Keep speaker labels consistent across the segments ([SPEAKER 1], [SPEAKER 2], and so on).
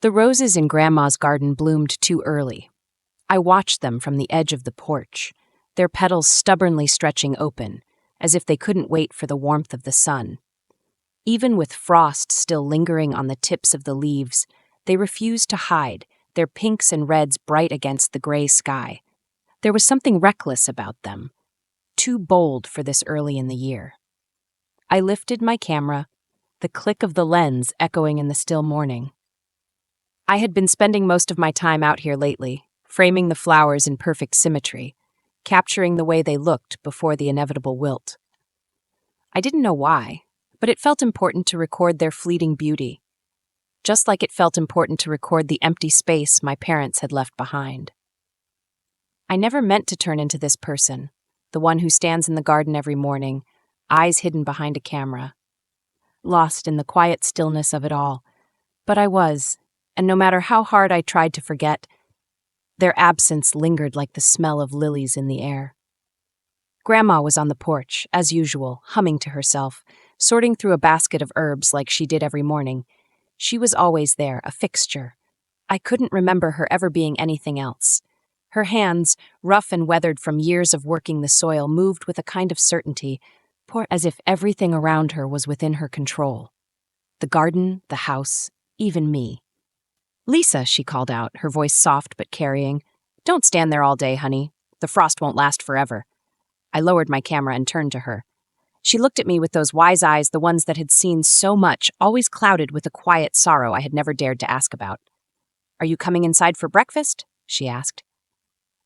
[SPEAKER 1] The roses in Grandma's garden bloomed too early. I watched them from the edge of the porch, their petals stubbornly stretching open, as if they couldn't wait for the warmth of the sun. Even with frost still lingering on the tips of the leaves, they refused to hide, their pinks and reds bright against the gray sky. There was something reckless about them, too bold for this early in the year. I lifted my camera, the click of the lens echoing in the still morning. I had been spending most of my time out here lately, framing the flowers in perfect symmetry, capturing the way they looked before the inevitable wilt. I didn't know why, but it felt important to record their fleeting beauty, just like it felt important to record the empty space my parents had left behind. I never meant to turn into this person, the one who stands in the garden every morning, eyes hidden behind a camera, lost in the quiet stillness of it all. But I was, and no matter how hard I tried to forget, their absence lingered like the smell of lilies in the air. Grandma was on the porch, as usual, humming to herself, sorting through a basket of herbs like she did every morning. She was always there, a fixture. I couldn't remember her ever being anything else. Her hands, rough and weathered from years of working the soil, moved with a kind of certainty, as if everything around her was within her control. The garden, the house, even me. "Lisa," she called out, her voice soft but carrying. "Don't stand there all day, honey. The frost won't last forever." I lowered my camera and turned to her. She looked at me with those wise eyes, the ones that had seen so much, always clouded with a quiet sorrow I had never dared to ask about. "Are you coming inside for breakfast?" she asked.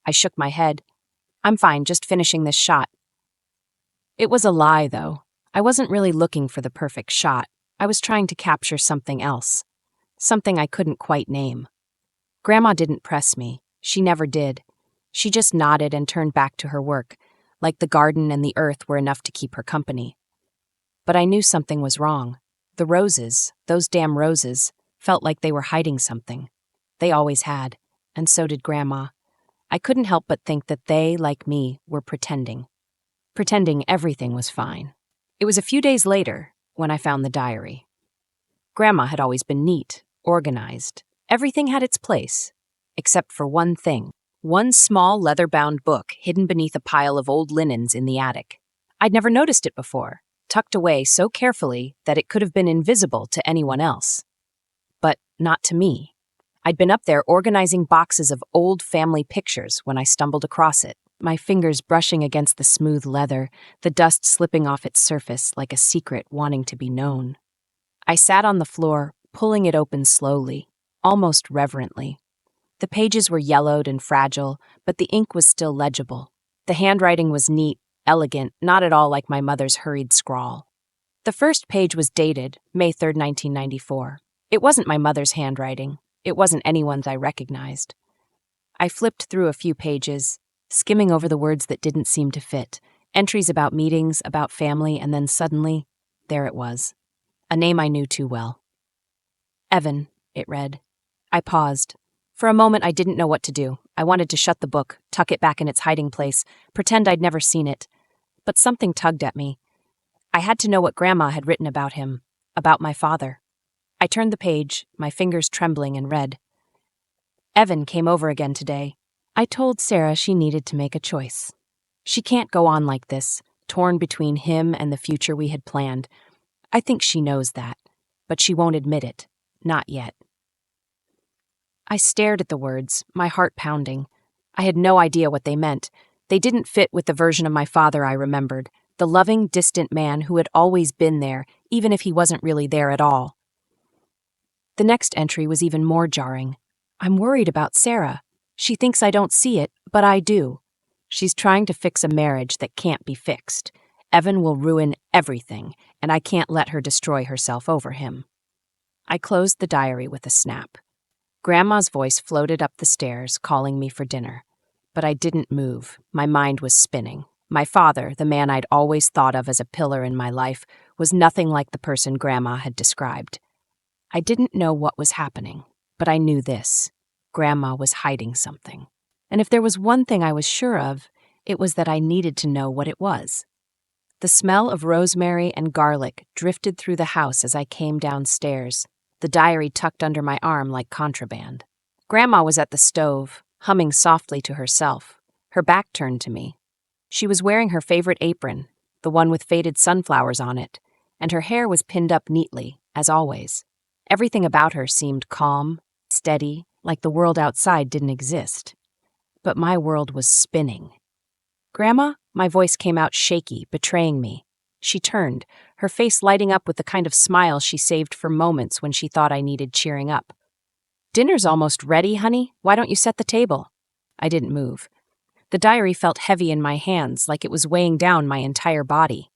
[SPEAKER 1] I shook my head. "I'm fine, just finishing this shot." It was a lie, though. I wasn't really looking for the perfect shot. I was trying to capture something else. Something I couldn't quite name. Grandma didn't press me. She never did. She just nodded and turned back to her work, like the garden and the earth were enough to keep her company. But I knew something was wrong. The roses, those damn roses, felt like they were hiding something. They always had, and so did Grandma. I couldn't help but think that they, like me, were pretending everything was fine. It was a few days later when I found the diary. Grandma had always been neat, organized. Everything had its place, except for one thing. One small leather-bound book hidden beneath a pile of old linens in the attic. I'd never noticed it before, tucked away so carefully that it could have been invisible to anyone else. But not to me. I'd been up there organizing boxes of old family pictures when I stumbled across it, my fingers brushing against the smooth leather, the dust slipping off its surface like a secret wanting to be known. I sat on the floor, pulling it open slowly, almost reverently. The pages were yellowed and fragile, but the ink was still legible. The handwriting was neat, elegant, not at all like my mother's hurried scrawl. The first page was dated May 3rd, 1994. It wasn't my mother's handwriting. It wasn't anyone's I recognized. I flipped through a few pages, skimming over the words that didn't seem to fit, entries about meetings, about family, and then suddenly, there it was. A name I knew too well. Evan, it read. I paused. For a moment, I didn't know what to do. I wanted to shut the book, tuck it back in its hiding place, pretend I'd never seen it. But something tugged at me. I had to know what Grandma had written about him, about my father. I turned the page, my fingers trembling, and read. Evan came over again today. I told Sarah she needed to make a choice. She can't go on like this, torn between him and the future we had planned. I think she knows that, but she won't admit it. Not yet. I stared at the words, my heart pounding. I had no idea what they meant. They didn't fit with the version of my father I remembered, the loving, distant man who had always been there, even if he wasn't really there at all. The next entry was even more jarring. I'm worried about Sarah. She thinks I don't see it, but I do. She's trying to fix a marriage that can't be fixed. Evan will ruin everything, and I can't let her destroy herself over him. I closed the diary with a snap. Grandma's voice floated up the stairs, calling me for dinner. But I didn't move. My mind was spinning. My father, the man I'd always thought of as a pillar in my life, was nothing like the person Grandma had described. I didn't know what was happening, but I knew this. Grandma was hiding something. And if there was one thing I was sure of, it was that I needed to know what it was. The smell of rosemary and garlic drifted through the house as I came downstairs. the diary tucked under my arm like contraband. Grandma was at the stove, humming softly to herself, her back turned to me. She was wearing her favorite apron, the one with faded sunflowers on it, and her hair was pinned up neatly, as always. Everything about her seemed calm, steady, like the world outside didn't exist. But my world was spinning. "Grandma?" My voice came out shaky, betraying me. She turned, her face lighting up with the kind of smile she saved for moments when she thought I needed cheering up. "Dinner's almost ready, honey. Why don't you set the table?" I didn't move. The diary felt heavy in my hands, like it was weighing down my entire body.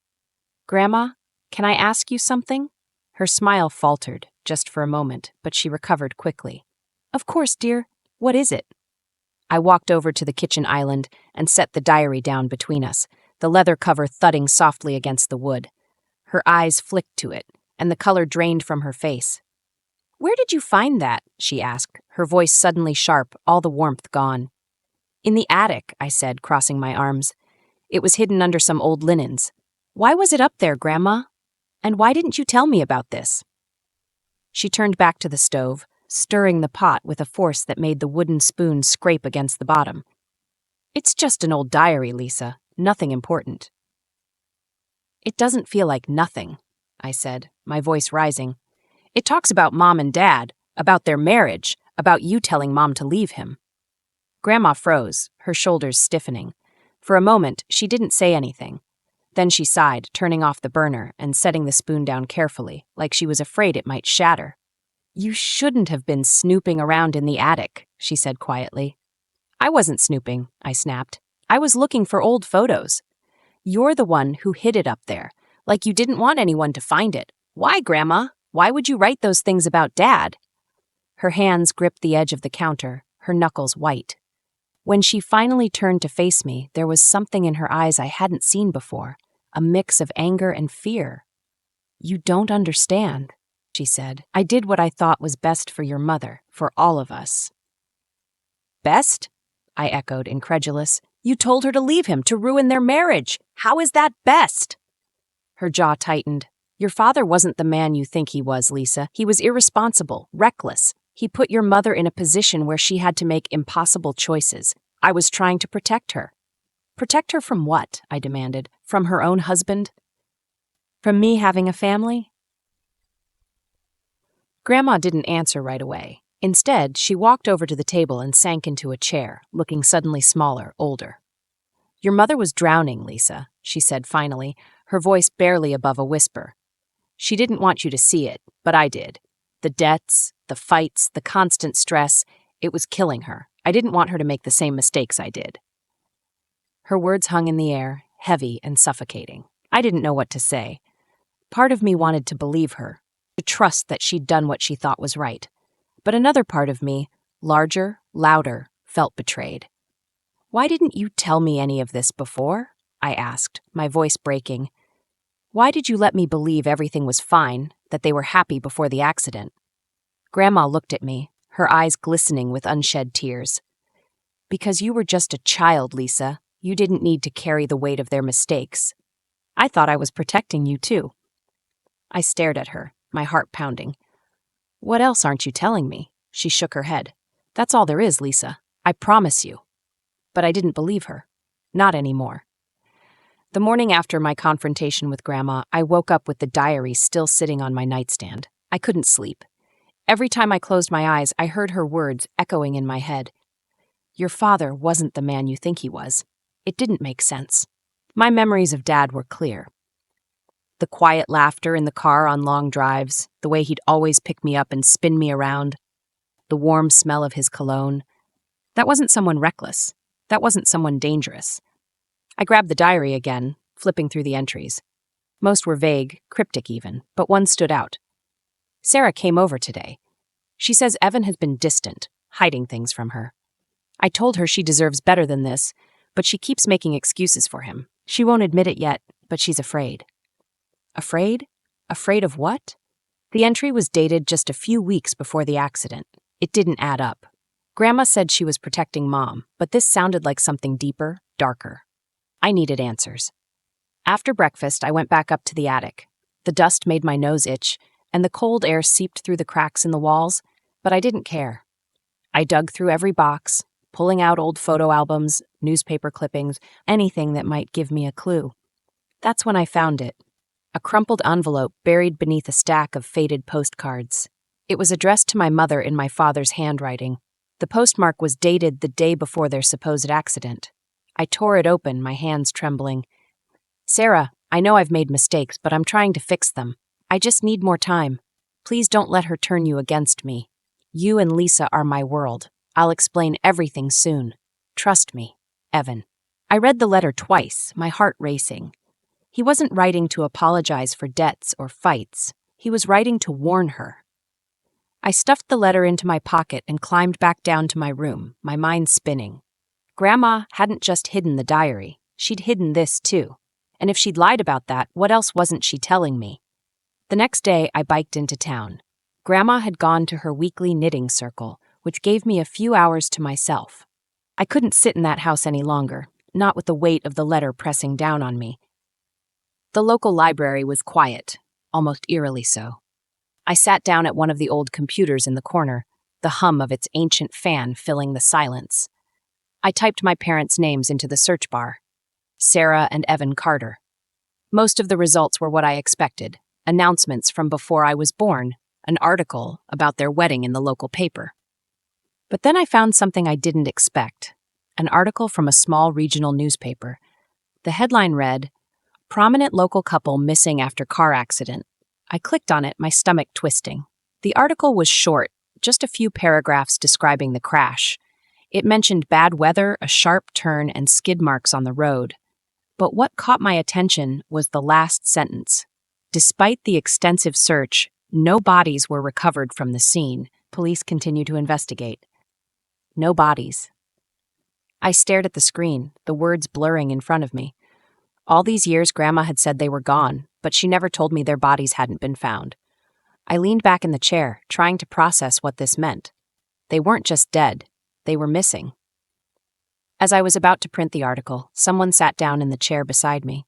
[SPEAKER 1] "Grandma, can I ask you something?" Her smile faltered, just for a moment, but she recovered quickly. "Of course, dear. What is it?" I walked over to the kitchen island and set the diary down between us, the leather cover thudding softly against the wood. Her eyes flicked to it, and the color drained from her face. "Where did you find that?" she asked, her voice suddenly sharp, all the warmth gone. "In the attic," I said, crossing my arms. "It was hidden under some old linens." "Why was it up there, Grandma? And why didn't you tell me about this?" She turned back to the stove, stirring the pot with a force that made the wooden spoon scrape against the bottom. "It's just an old diary, Lisa. Nothing important." "It doesn't feel like nothing," I said, my voice rising. "It talks about Mom and Dad, about their marriage, about you telling Mom to leave him." Grandma froze, her shoulders stiffening. For a moment, she didn't say anything. Then she sighed, turning off the burner and setting the spoon down carefully, like she was afraid it might shatter. "You shouldn't have been snooping around in the attic," she said quietly. "I wasn't snooping," I snapped. "I was looking for old photos. You're the one who hid it up there, like you didn't want anyone to find it. Why, Grandma? Why would you write those things about Dad?" Her hands gripped the edge of the counter, her knuckles white. When she finally turned to face me, there was something in her eyes I hadn't seen before, a mix of anger and fear. "You don't understand," she said. "I did what I thought was best for your mother, for all of us." "Best?" I echoed, incredulous. "You told her to leave him, to ruin their marriage. How is that best?" Her jaw tightened. "Your father wasn't the man you think he was, Lisa. He was irresponsible, reckless. He put your mother in a position where she had to make impossible choices. I was trying to protect her." "Protect her from what?" I demanded. "From her own husband? From me having a family?" Grandma didn't answer right away. Instead, she walked over to the table and sank into a chair, looking suddenly smaller, older. "Your mother was drowning, Lisa," she said finally, her voice barely above a whisper. "She didn't want you to see it, but I did. The debts, the fights, the constant stress, it was killing her. I didn't want her to make the same mistakes I did." Her words hung in the air, heavy and suffocating. I didn't know what to say. Part of me wanted to believe her, to trust that she'd done what she thought was right. But another part of me, larger, louder, felt betrayed. "Why didn't you tell me any of this before?" I asked, my voice breaking. "Why did you let me believe everything was fine, that they were happy before the accident?" Grandma looked at me, her eyes glistening with unshed tears. "Because you were just a child, Lisa. You didn't need to carry the weight of their mistakes. I thought I was protecting you, too." I stared at her, my heart pounding. "What else aren't you telling me?" She shook her head. "That's all there is, Lisa. I promise you." But I didn't believe her. Not anymore. The morning after my confrontation with Grandma, I woke up with the diary still sitting on my nightstand. I couldn't sleep. Every time I closed my eyes, I heard her words echoing in my head. "Your father wasn't the man you think he was." It didn't make sense. My memories of Dad were clear. The quiet laughter in the car on long drives, the way he'd always pick me up and spin me around, the warm smell of his cologne. That wasn't someone reckless. That wasn't someone dangerous. I grabbed the diary again, flipping through the entries. Most were vague, cryptic even, but one stood out. "Sarah came over today. She says Evan has been distant, hiding things from her. I told her she deserves better than this, but she keeps making excuses for him. She won't admit it yet, but she's afraid." Afraid? Afraid of what? The entry was dated just a few weeks before the accident. It didn't add up. Grandma said she was protecting Mom, but this sounded like something deeper, darker. I needed answers. After breakfast, I went back up to the attic. The dust made my nose itch, and the cold air seeped through the cracks in the walls, but I didn't care. I dug through every box, pulling out old photo albums, newspaper clippings, anything that might give me a clue. That's when I found it. A crumpled envelope buried beneath a stack of faded postcards. It was addressed to my mother in my father's handwriting. The postmark was dated the day before their supposed accident. I tore it open, my hands trembling. "Sarah, I know I've made mistakes, but I'm trying to fix them. I just need more time. Please don't let her turn you against me. You and Lisa are my world. I'll explain everything soon. Trust me, Evan." I read the letter twice, my heart racing. He wasn't writing to apologize for debts or fights. He was writing to warn her. I stuffed the letter into my pocket and climbed back down to my room, my mind spinning. Grandma hadn't just hidden the diary. She'd hidden this, too. And if she'd lied about that, what else wasn't she telling me? The next day, I biked into town. Grandma had gone to her weekly knitting circle, which gave me a few hours to myself. I couldn't sit in that house any longer, not with the weight of the letter pressing down on me. The local library was quiet, almost eerily so. I sat down at one of the old computers in the corner, the hum of its ancient fan filling the silence. I typed my parents' names into the search bar. Sarah and Evan Carter. Most of the results were what I expected. Announcements from before I was born, an article about their wedding in the local paper. But then I found something I didn't expect, an article from a small regional newspaper. The headline read, "Prominent local couple missing after car accident." I clicked on it, my stomach twisting. The article was short, just a few paragraphs describing the crash. It mentioned bad weather, a sharp turn, and skid marks on the road. But what caught my attention was the last sentence. Despite the extensive search, no bodies were recovered from the scene. Police continue to investigate. No bodies. I stared at the screen, the words blurring in front of me. All these years, Grandma had said they were gone, but she never told me their bodies hadn't been found. I leaned back in the chair, trying to process what this meant. They weren't just dead, they were missing. As I was about to print the article, someone sat down in the chair beside me.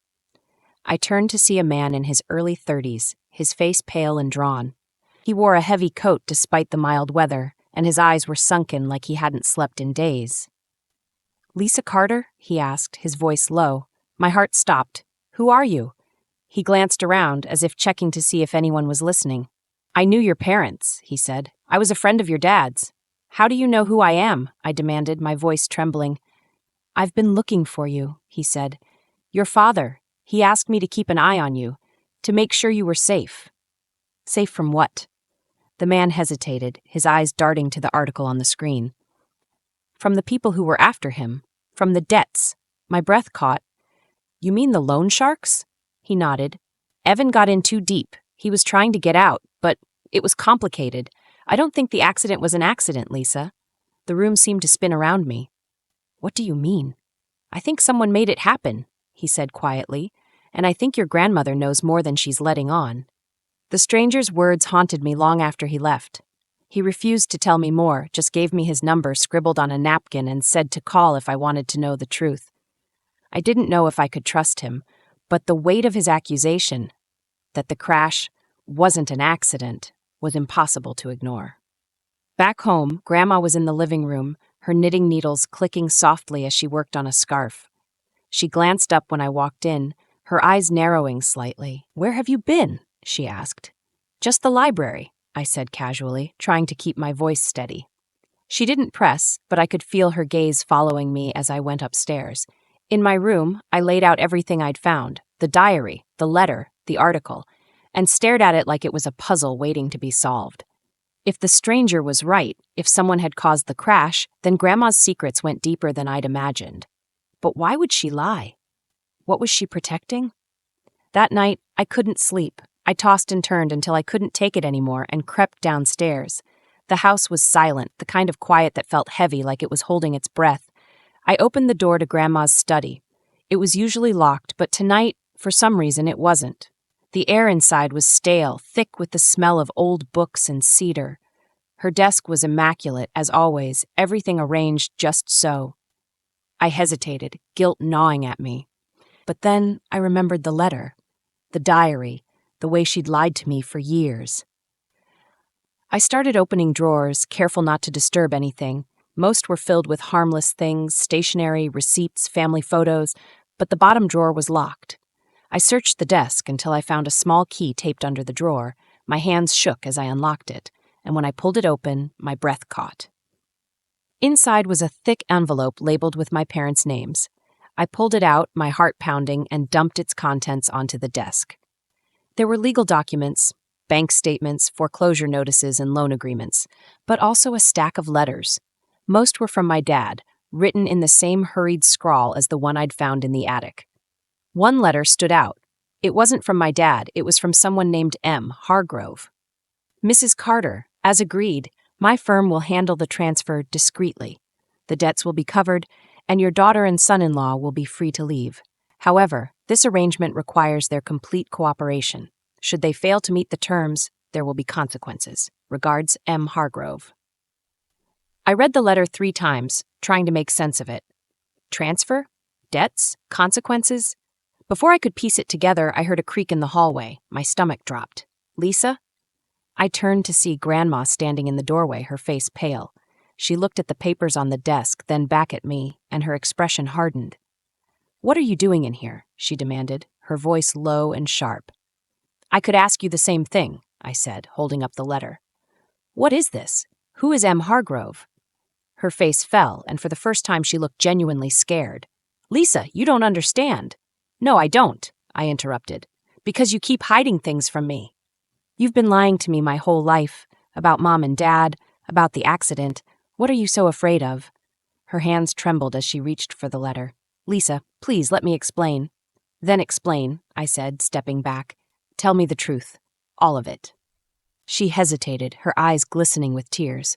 [SPEAKER 1] I turned to see a man in his early 30s, his face pale and drawn. He wore a heavy coat despite the mild weather, and his eyes were sunken like he hadn't slept in days. "Lisa Carter?" he asked, his voice low. My heart stopped. "Who are you?" He glanced around, as if checking to see if anyone was listening. "I knew your parents," he said. "I was a friend of your dad's." "How do you know who I am?" I demanded, my voice trembling. "I've been looking for you," he said. "Your father. He asked me to keep an eye on you, to make sure you were safe." "Safe from what?" The man hesitated, his eyes darting to the article on the screen. "From the people who were after him. From the debts." My breath caught. "You mean the loan sharks?" He nodded. "Evan got in too deep. He was trying to get out, but it was complicated. I don't think the accident was an accident, Lisa." The room seemed to spin around me. "What do you mean?" "I think someone made it happen," he said quietly, "and I think your grandmother knows more than she's letting on." The stranger's words haunted me long after he left. He refused to tell me more, just gave me his number scribbled on a napkin and said to call if I wanted to know the truth. I didn't know if I could trust him, but the weight of his accusation, that the crash wasn't an accident, was impossible to ignore. Back home, Grandma was in the living room, her knitting needles clicking softly as she worked on a scarf. She glanced up when I walked in, her eyes narrowing slightly. "Where have you been?" she asked. "Just the library," I said casually, trying to keep my voice steady. She didn't press, but I could feel her gaze following me as I went upstairs. In my room, I laid out everything I'd found, the diary, the letter, the article, and stared at it like it was a puzzle waiting to be solved. If the stranger was right, if someone had caused the crash, then Grandma's secrets went deeper than I'd imagined. But why would she lie? What was she protecting? That night, I couldn't sleep. I tossed and turned until I couldn't take it anymore and crept downstairs. The house was silent, the kind of quiet that felt heavy like it was holding its breath. I opened the door to Grandma's study. It was usually locked, but tonight, for some reason, it wasn't. The air inside was stale, thick with the smell of old books and cedar. Her desk was immaculate, as always, everything arranged just so. I hesitated, guilt gnawing at me. But then I remembered the letter, the diary, the way she'd lied to me for years. I started opening drawers, careful not to disturb anything. Most were filled with harmless things, stationery, receipts, family photos, but the bottom drawer was locked. I searched the desk until I found a small key taped under the drawer. My hands shook as I unlocked it, and when I pulled it open, my breath caught. Inside was a thick envelope labeled with my parents' names. I pulled it out, my heart pounding, and dumped its contents onto the desk. There were legal documents, bank statements, foreclosure notices, and loan agreements, but also a stack of letters. Most were from my dad, written in the same hurried scrawl as the one I'd found in the attic. One letter stood out. It wasn't from my dad, it was from someone named M. Hargrove. Mrs. Carter, as agreed, my firm will handle the transfer discreetly. The debts will be covered, and your daughter and son-in-law will be free to leave. However, this arrangement requires their complete cooperation. Should they fail to meet the terms, there will be consequences. Regards, M. Hargrove. I read the letter 3 times, trying to make sense of it. Transfer? Debts? Consequences? Before I could piece it together, I heard a creak in the hallway. My stomach dropped. Lisa? I turned to see Grandma standing in the doorway, her face pale. She looked at the papers on the desk, then back at me, and her expression hardened. "What are you doing in here?" she demanded, her voice low and sharp. "I could ask you the same thing," I said, holding up the letter. "What is this? Who is M. Hargrove?" Her face fell, and for the first time she looked genuinely scared. "Lisa, you don't understand." "No, I don't," I interrupted, "because you keep hiding things from me. You've been lying to me my whole life, about Mom and Dad, about the accident. What are you so afraid of?" Her hands trembled as she reached for the letter. "Lisa, please let me explain." "Then explain," I said, stepping back. "Tell me the truth. All of it." She hesitated, her eyes glistening with tears.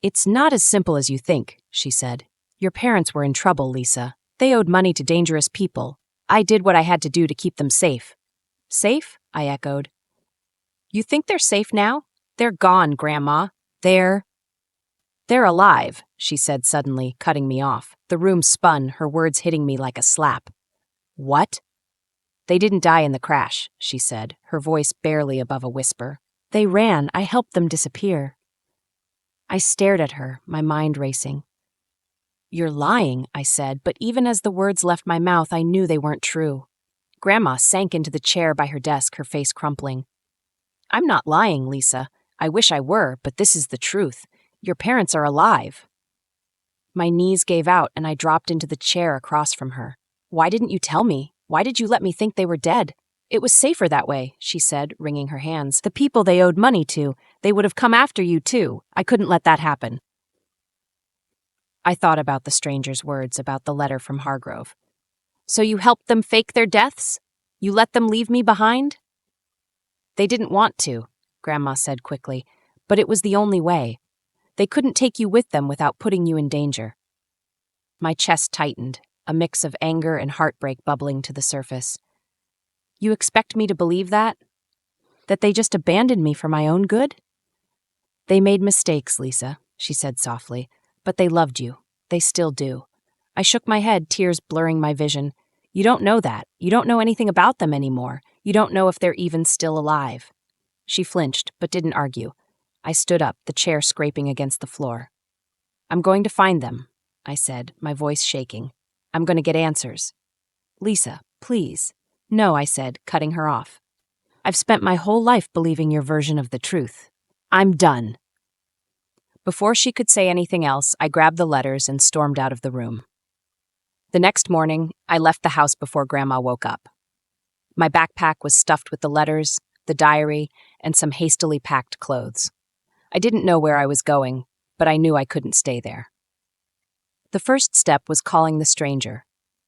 [SPEAKER 1] "It's not as simple as you think," she said. "Your parents were in trouble, Lisa. They owed money to dangerous people. I did what I had to do to keep them safe." "Safe?" I echoed. "You think they're safe now? They're gone, Grandma. They're alive," she said suddenly, cutting me off. The room spun, her words hitting me like a slap. "What?" "They didn't die in the crash," she said, her voice barely above a whisper. "They ran. I helped them disappear." I stared at her, my mind racing. "You're lying," I said, but even as the words left my mouth, I knew they weren't true. Grandma sank into the chair by her desk, her face crumpling. "I'm not lying, Lisa. I wish I were, but this is the truth. Your parents are alive." My knees gave out and I dropped into the chair across from her. "Why didn't you tell me? Why did you let me think they were dead?" "It was safer that way," she said, wringing her hands. "The people they owed money to, they would have come after you too. I couldn't let that happen." I thought about the stranger's words about the letter from Hargrove. "So you helped them fake their deaths? You let them leave me behind?" "They didn't want to," Grandma said quickly, "but it was the only way. They couldn't take you with them without putting you in danger." My chest tightened, a mix of anger and heartbreak bubbling to the surface. "You expect me to believe that? That they just abandoned me for my own good?" "They made mistakes, Lisa," she said softly, "but they loved you. They still do." I shook my head, tears blurring my vision. "You don't know that. You don't know anything about them anymore. You don't know if they're even still alive." She flinched, but didn't argue. I stood up, the chair scraping against the floor. "I'm going to find them," I said, my voice shaking. "I'm going to get answers." "Lisa, please." "No," I said, cutting her off. "I've spent my whole life believing your version of the truth. I'm done." Before she could say anything else, I grabbed the letters and stormed out of the room. The next morning, I left the house before Grandma woke up. My backpack was stuffed with the letters, the diary, and some hastily packed clothes. I didn't know where I was going, but I knew I couldn't stay there. The first step was calling the stranger.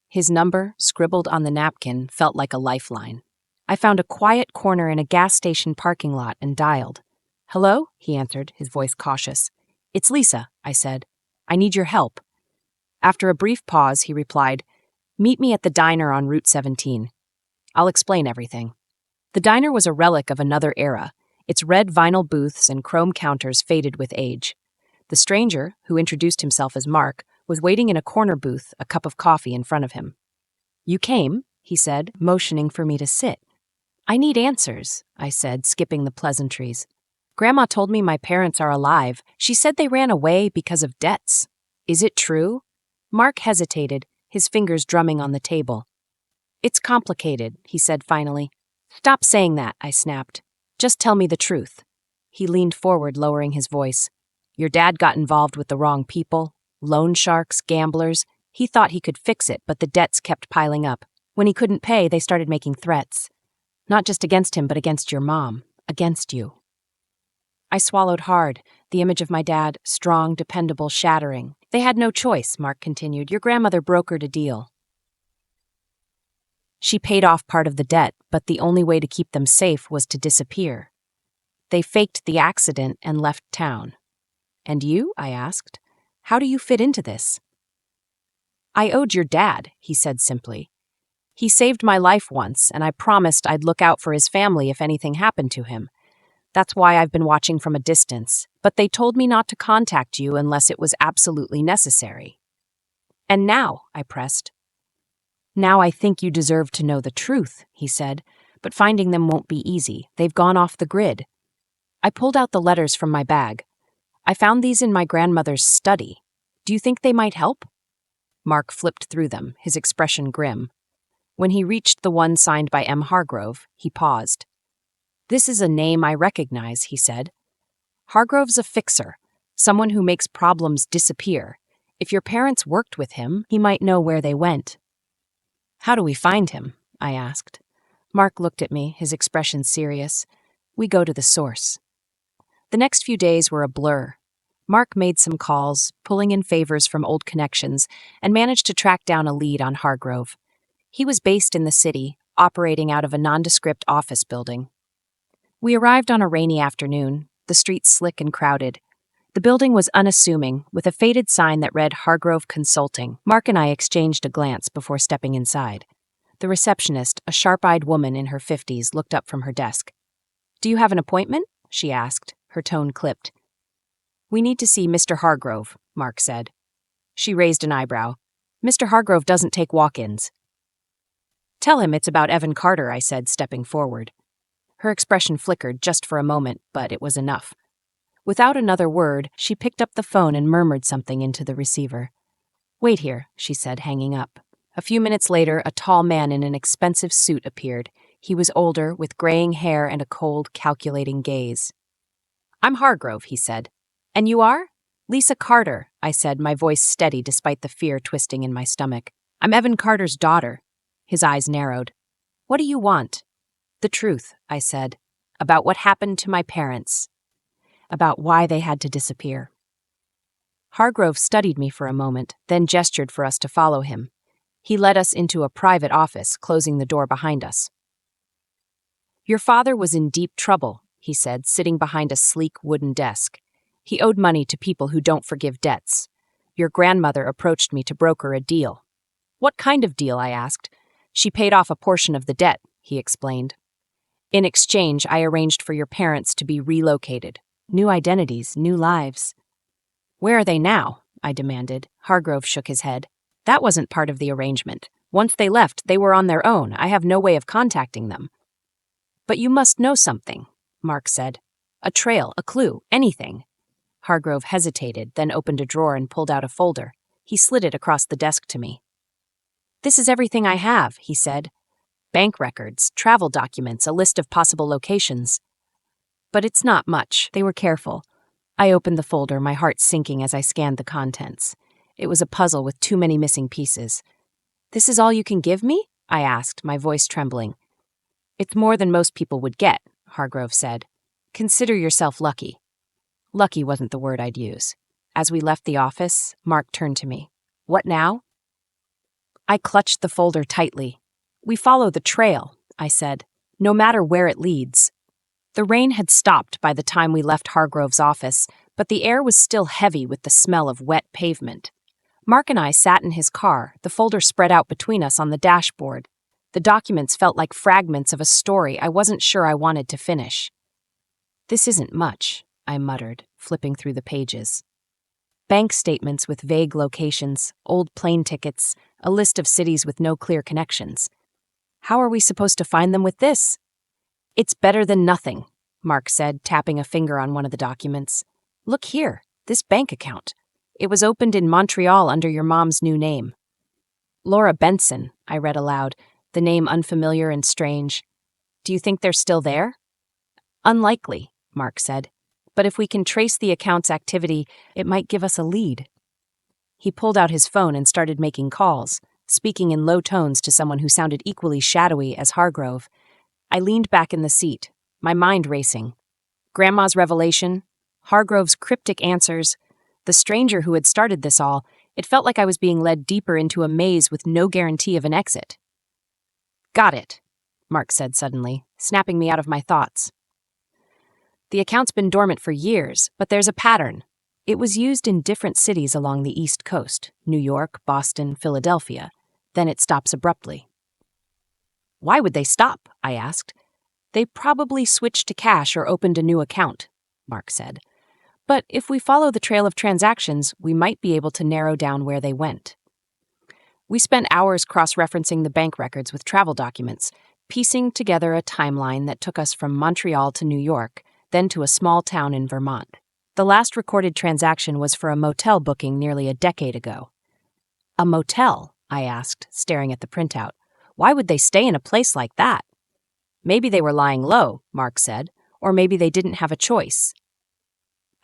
[SPEAKER 1] His number, scribbled on the napkin, felt like a lifeline. I found a quiet corner in a gas station parking lot and dialed. "Hello?" he answered, his voice cautious. "It's Lisa," I said. "I need your help." After a brief pause, he replied, "Meet me at the diner on Route 17. I'll explain everything." The diner was a relic of another era, its red vinyl booths and chrome counters faded with age. The stranger, who introduced himself as Mark, was waiting in a corner booth, a cup of coffee in front of him. "You came," he said, motioning for me to sit. "I need answers," I said, skipping the pleasantries. Grandma told me my parents are alive. She said they ran away because of debts. Is it true? Mark hesitated, his fingers drumming on the table. It's complicated, he said finally. Stop saying that, I snapped. Just tell me the truth. He leaned forward, lowering his voice. Your dad got involved with the wrong people, loan sharks, gamblers. He thought he could fix it, but the debts kept piling up. When he couldn't pay, they started making threats. Not just against him, but against your mom, against you. I swallowed hard, the image of my dad, strong, dependable, shattering. They had no choice, Mark continued. Your grandmother brokered a deal. She paid off part of the debt, but the only way to keep them safe was to disappear. They faked the accident and left town. And you? I asked. How do you fit into this? I owed your dad, he said simply. He saved my life once, and I promised I'd look out for his family if anything happened to him. That's why I've been watching from a distance, but they told me not to contact you unless it was absolutely necessary. And now, I pressed. Now I think you deserve to know the truth, he said, but finding them won't be easy. They've gone off the grid. I pulled out the letters from my bag. I found these in my grandmother's study. Do you think they might help? Mark flipped through them, his expression grim. When he reached the one signed by M. Hargrove, he paused. This is a name I recognize, he said. Hargrove's a fixer, someone who makes problems disappear. If your parents worked with him, he might know where they went. How do we find him? I asked. Mark looked at me, his expression serious. We go to the source. The next few days were a blur. Mark made some calls, pulling in favors from old connections, and managed to track down a lead on Hargrove. He was based in the city, operating out of a nondescript office building. We arrived on a rainy afternoon, the streets slick and crowded. The building was unassuming, with a faded sign that read Hargrove Consulting. Mark and I exchanged a glance before stepping inside. The receptionist, a sharp-eyed woman in her 50s, looked up from her desk. Do you have an appointment? She asked, her tone clipped. We need to see Mr. Hargrove, Mark said. She raised an eyebrow. Mr. Hargrove doesn't take walk-ins. Tell him it's about Evan Carter, I said, stepping forward. Her expression flickered just for a moment, but it was enough. Without another word, she picked up the phone and murmured something into the receiver. Wait here, she said, hanging up. A few minutes later, a tall man in an expensive suit appeared. He was older, with graying hair and a cold, calculating gaze. I'm Hargrove, he said. And you are? Lisa Carter, I said, my voice steady despite the fear twisting in my stomach. I'm Evan Carter's daughter. His eyes narrowed. What do you want? The truth, I said, about what happened to my parents, about why they had to disappear. Hargrove studied me for a moment, then gestured for us to follow him. He led us into a private office, closing the door behind us. Your father was in deep trouble, he said, sitting behind a sleek wooden desk. He owed money to people who don't forgive debts. Your grandmother approached me to broker a deal. What kind of deal? I asked. She paid off a portion of the debt, he explained. In exchange, I arranged for your parents to be relocated. New identities, new lives. Where are they now? I demanded. Hargrove shook his head. That wasn't part of the arrangement. Once they left, they were on their own. I have no way of contacting them. But you must know something, Mark said. A trail, a clue, anything. Hargrove hesitated, then opened a drawer and pulled out a folder. He slid it across the desk to me. This is everything I have, he said. Bank records, travel documents, a list of possible locations. But it's not much. They were careful. I opened the folder, my heart sinking as I scanned the contents. It was a puzzle with too many missing pieces. This is all you can give me? I asked, my voice trembling. It's more than most people would get, Hargrove said. Consider yourself lucky. Lucky wasn't the word I'd use. As we left the office, Mark turned to me. What now? I clutched the folder tightly. We follow the trail, I said, no matter where it leads. The rain had stopped by the time we left Hargrove's office, but the air was still heavy with the smell of wet pavement. Mark and I sat in his car, the folder spread out between us on the dashboard. The documents felt like fragments of a story I wasn't sure I wanted to finish. This isn't much, I muttered, flipping through the pages. Bank statements with vague locations, old plane tickets, a list of cities with no clear connections. How are we supposed to find them with this? It's better than nothing, Mark said, tapping a finger on one of the documents. Look here, this bank account. It was opened in Montreal under your mom's new name. Laura Benson, I read aloud, the name unfamiliar and strange. Do you think they're still there? Unlikely, Mark said. But if we can trace the account's activity, it might give us a lead. He pulled out his phone and started making calls, speaking in low tones to someone who sounded equally shadowy as Hargrove. I leaned back in the seat, my mind racing. Grandma's revelation, Hargrove's cryptic answers, the stranger who had started this all, it felt like I was being led deeper into a maze with no guarantee of an exit. Got it, Mark said suddenly, snapping me out of my thoughts. The account's been dormant for years, but there's a pattern. It was used in different cities along the East Coast, New York, Boston, Philadelphia. Then it stops abruptly. Why would they stop? I asked. They probably switched to cash or opened a new account, Mark said. But if we follow the trail of transactions, we might be able to narrow down where they went. We spent hours cross-referencing the bank records with travel documents, piecing together a timeline that took us from Montreal to New York, then to a small town in Vermont. The last recorded transaction was for a motel booking nearly a decade ago. A motel? I asked, staring at the printout. Why would they stay in a place like that? Maybe they were lying low, Mark said, or maybe they didn't have a choice.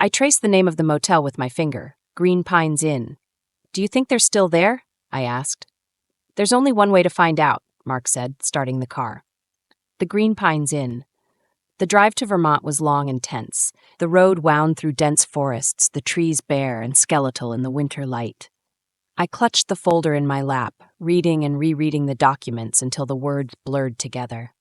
[SPEAKER 1] I traced the name of the motel with my finger, Green Pines Inn. Do you think they're still there? I asked. There's only one way to find out, Mark said, starting the car. The Green Pines Inn. The drive to Vermont was long and tense. The road wound through dense forests, the trees bare and skeletal in the winter light. I clutched the folder in my lap, reading and rereading the documents until the words blurred together.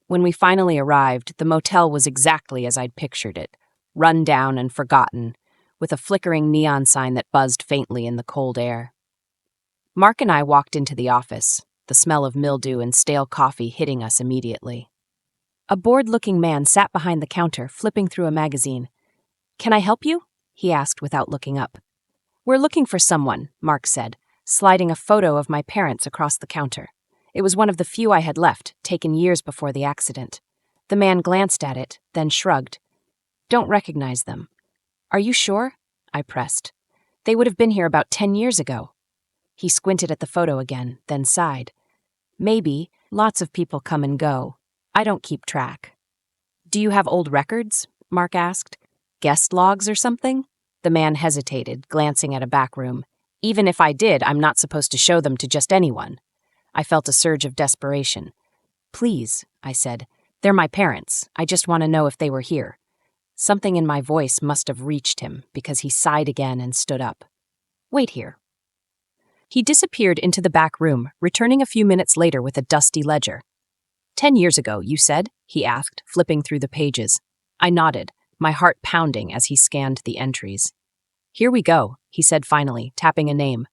[SPEAKER 1] When we finally arrived, the motel was exactly as I'd pictured it, run down and forgotten, with a flickering neon sign that buzzed faintly in the cold air. Mark and I walked into the office, the smell of mildew and stale coffee hitting us immediately. A bored-looking man sat behind the counter, flipping through a magazine. Can I help you? He asked without looking up. We're looking for someone, Mark said, sliding a photo of my parents across the counter. It was one of the few I had left, taken years before the accident. The man glanced at it, then shrugged. Don't recognize them. Are you sure? I pressed. They would have been here about 10 years ago. He squinted at the photo again, then sighed. Maybe. Lots of people come and go. I don't keep track. Do you have old records? Mark asked. Guest logs or something? The man hesitated, glancing at a back room. Even if I did, I'm not supposed to show them to just anyone. I felt a surge of desperation. Please, I said. They're my parents. I just want to know if they were here. Something in my voice must have reached him, because he sighed again and stood up. Wait here. He disappeared into the back room, returning a few minutes later with a dusty ledger. 10 years ago, you said? He asked, flipping through the pages. I nodded, my heart pounding as he scanned the entries. Here we go, he said finally, tapping a name.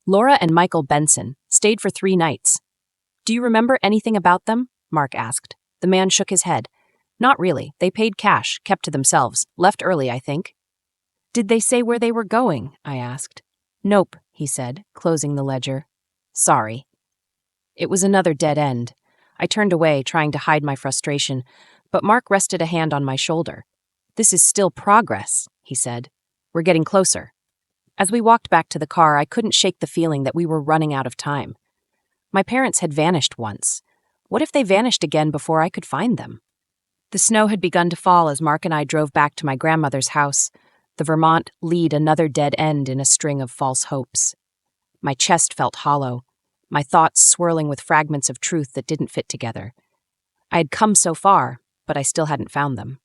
[SPEAKER 1] Laura and Michael Benson stayed for 3 nights. Do you remember anything about them? Mark asked. The man shook his head. Not really. They paid cash, kept to themselves. Left early, I think. Did they say where they were going? I asked. Nope, he said, closing the ledger. Sorry. It was another dead end. I turned away, trying to hide my frustration, but Mark rested a hand on my shoulder. This is still progress, he said. We're getting closer. As we walked back to the car, I couldn't shake the feeling that we were running out of time. My parents had vanished once. What if they vanished again before I could find them? The snow had begun to fall as Mark and I drove back to my grandmother's house. The Vermont lead another dead end in a string of false hopes. My chest felt hollow, my thoughts swirling with fragments of truth that didn't fit together. I had come so far, but I still hadn't found them.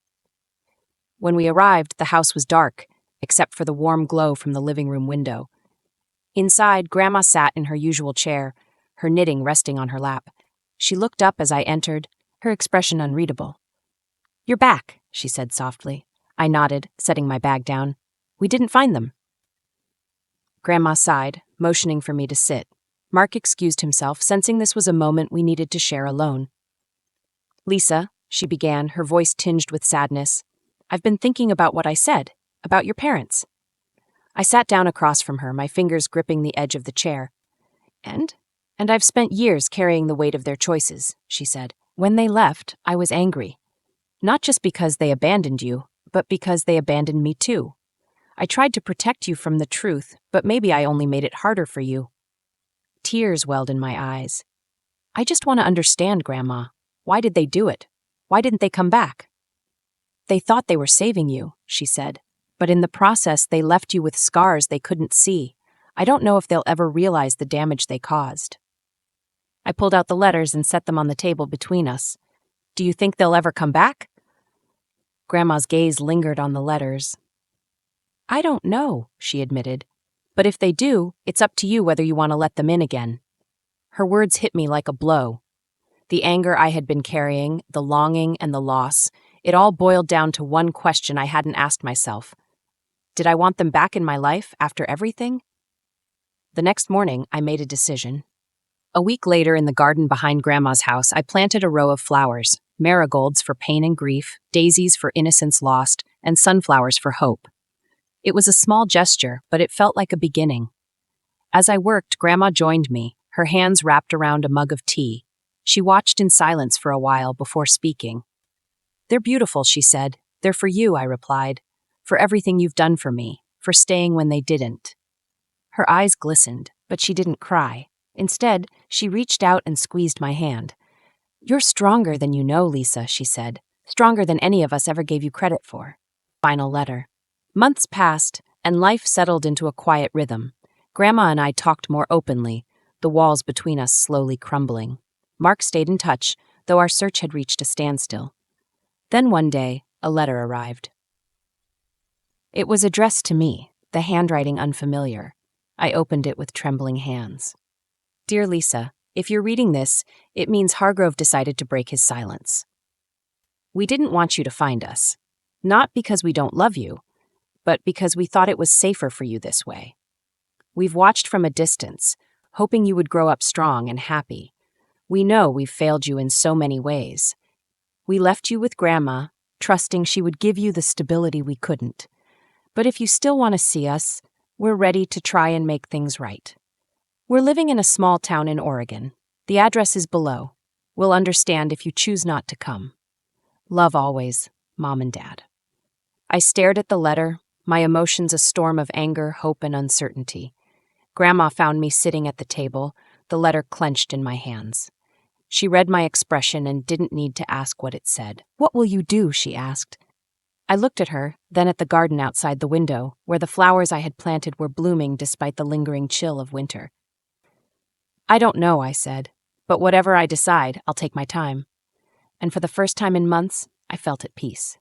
[SPEAKER 1] When we arrived, the house was dark, except for the warm glow from the living room window. Inside, Grandma sat in her usual chair, her knitting resting on her lap. She looked up as I entered, her expression unreadable. You're back, she said softly. I nodded, setting my bag down. We didn't find them. Grandma sighed, motioning for me to sit. Mark excused himself, sensing this was a moment we needed to share alone. Lisa, she began, her voice tinged with sadness, I've been thinking about what I said, about your parents. I sat down across from her, my fingers gripping the edge of the chair. And I've spent years carrying the weight of their choices, she said. When they left, I was angry. Not just because they abandoned you, but because they abandoned me too. I tried to protect you from the truth, but maybe I only made it harder for you. Tears welled in my eyes. I just want to understand, Grandma. Why did they do it? Why didn't they come back? They thought they were saving you, she said. But in the process, they left you with scars they couldn't see. I don't know if they'll ever realize the damage they caused. I pulled out the letters and set them on the table between us. Do you think they'll ever come back? Grandma's gaze lingered on the letters. I don't know, she admitted. But if they do, it's up to you whether you want to let them in again. Her words hit me like a blow. The anger I had been carrying, the longing and the loss, it all boiled down to one question I hadn't asked myself. Did I want them back in my life after everything? The next morning, I made a decision. A week later, in the garden behind Grandma's house, I planted a row of flowers, marigolds for pain and grief, daisies for innocence lost, and sunflowers for hope. It was a small gesture, but it felt like a beginning. As I worked, Grandma joined me, her hands wrapped around a mug of tea. She watched in silence for a while before speaking. They're beautiful, she said. They're for you, I replied. For everything you've done for me, for staying when they didn't. Her eyes glistened, but she didn't cry. Instead, she reached out and squeezed my hand. You're stronger than you know, Lisa, she said. Stronger than any of us ever gave you credit for. Final letter. Months passed, and life settled into a quiet rhythm. Grandma and I talked more openly, the walls between us slowly crumbling. Mark stayed in touch, though our search had reached a standstill. Then one day, a letter arrived. It was addressed to me, the handwriting unfamiliar. I opened it with trembling hands. Dear Lisa, if you're reading this, it means Hargrove decided to break his silence. We didn't want you to find us. Not because we don't love you, but because we thought it was safer for you this way. We've watched from a distance, hoping you would grow up strong and happy. We know we've failed you in so many ways. We left you with Grandma, trusting she would give you the stability we couldn't. But if you still want to see us, we're ready to try and make things right. We're living in a small town in Oregon. The address is below. We'll understand if you choose not to come. Love always, Mom and Dad. I stared at the letter, my emotions a storm of anger, hope, and uncertainty. Grandma found me sitting at the table, the letter clenched in my hands. She read my expression and didn't need to ask what it said. What will you do? She asked. I looked at her, then at the garden outside the window, where the flowers I had planted were blooming despite the lingering chill of winter. I don't know, I said, but whatever I decide, I'll take my time. And for the first time in months, I felt at peace.